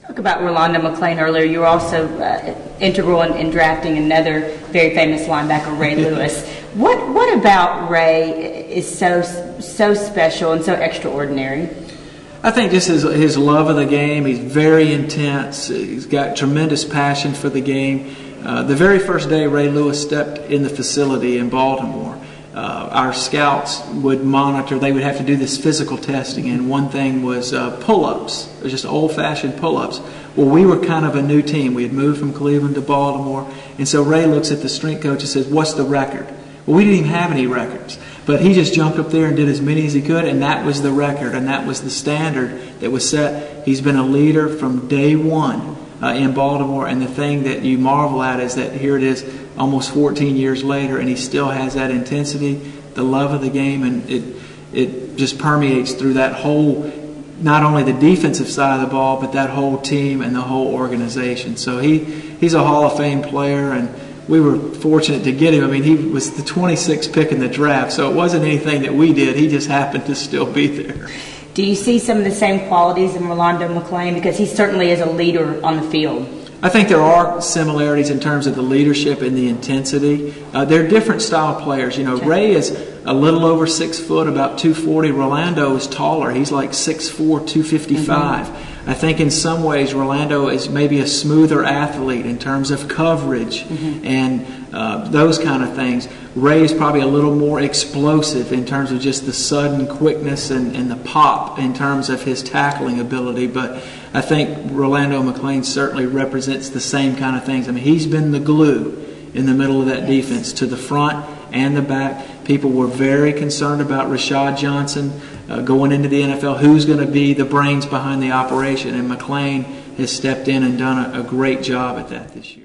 Talk about Rolando McClain earlier. You were also integral in drafting another very famous linebacker, Ray Lewis. What about Ray is so special and so extraordinary? I think just his love of the game. He's very intense. He's got tremendous passion for the game. The very first day Ray Lewis stepped in the facility in Baltimore, our scouts would monitor. They would have to do this physical testing, and one thing was pull-ups. It was just old-fashioned pull-ups. Well, we were kind of a new team. We had moved from Cleveland to Baltimore, and so Ray looks at the strength coach and says, "What's the record?" Well, we didn't even have any records, but he just jumped up there and did as many as he could, and that was the record, and that was the standard that was set. He's been a leader from day one in Baltimore, and the thing that you marvel at is that here it is almost 14 years later, and he still has that intensity, the love of the game, and it just permeates through that whole, not only the defensive side of the ball, but that whole team and the whole organization. So he's a Hall of Fame player, and we were fortunate to get him. I mean, he was the 26th pick in the draft, so it wasn't anything that we did. He just happened to still be there. Do you see some of the same qualities in Rolando McClain? Because he certainly is a leader on the field. I think there are similarities in terms of the leadership and the intensity. They're different style players. You know, Okay. Ray is a little over 6 foot, about 240. Rolando is taller. He's like 6'4", 255. I think in some ways Rolando is maybe a smoother athlete in terms of coverage and those kind of things. Ray is probably a little more explosive in terms of just the sudden quickness and the pop in terms of his tackling ability. But I think Rolando McClain certainly represents the same kind of things. I mean, he's been the glue in the middle of that defense to the front and the back. People were very concerned about Rashad Johnson going into the NFL. Who's going to be the brains behind the operation? And McClain has stepped in and done a great job at that this year.